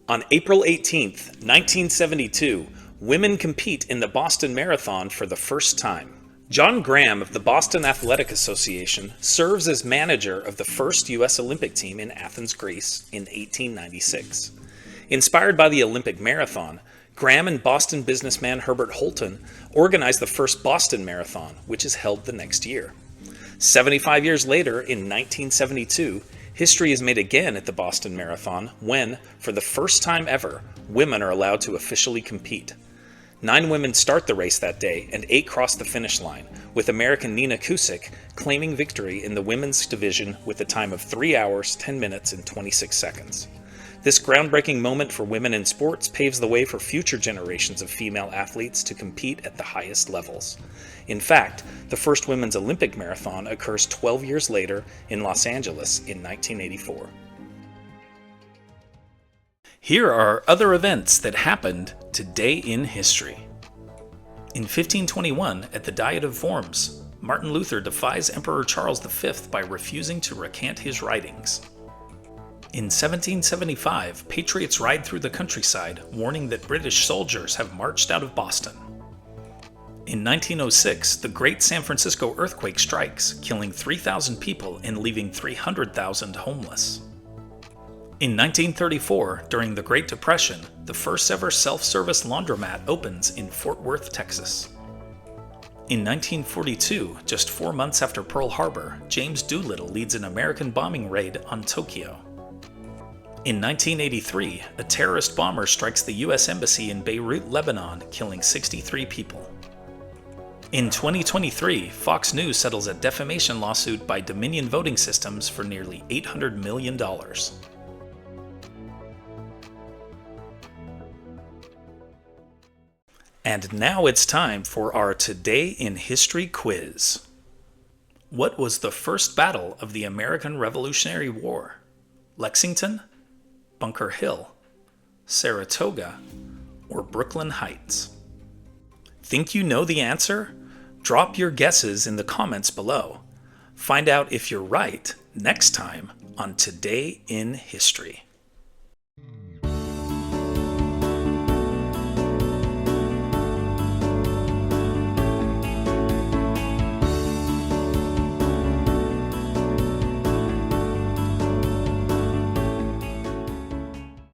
On April 18th, 1972, women compete in the Boston Marathon for the first time. John Graham of the Boston Athletic Association serves as manager of the first U.S. Olympic team in Athens, Greece in 1896. Inspired by the Olympic marathon, Graham and Boston businessman Herbert Holton organized the first Boston Marathon, which is held the next year. 75 years later, in 1972, history is made again at the Boston Marathon when, for the first time ever, women are allowed to officially compete. 9 women start the race that day and 8 cross the finish line, with American Nina Kuscsik claiming victory in the women's division with a time of 3 hours, 10 minutes, and 26 seconds. This groundbreaking moment for women in sports paves the way for future generations of female athletes to compete at the highest levels. In fact, the first women's Olympic marathon occurs 12 years later in Los Angeles in 1984. Here are other events that happened today in history. In 1521, at the Diet of Worms, Martin Luther defies Emperor Charles V by refusing to recant his writings. In 1775, patriots ride through the countryside, warning that British soldiers have marched out of Boston. In 1906, the Great San Francisco earthquake strikes, killing 3,000 people and leaving 300,000 homeless. In 1934, during the Great Depression, the first ever self-service laundromat opens in Fort Worth, Texas. In 1942, just 4 months after Pearl Harbor, James Doolittle leads an American bombing raid on Tokyo. In 1983, a terrorist bomber strikes the U.S. Embassy in Beirut, Lebanon, killing 63 people. In 2023, Fox News settles a defamation lawsuit by Dominion Voting Systems for nearly $800 million. And now it's time for our Today in History quiz. What was the first battle of the American Revolutionary War? Lexington, Bunker Hill, Saratoga, or Brooklyn Heights? Think you know the answer? Drop your guesses in the comments below. Find out if you're right next time on Today in History.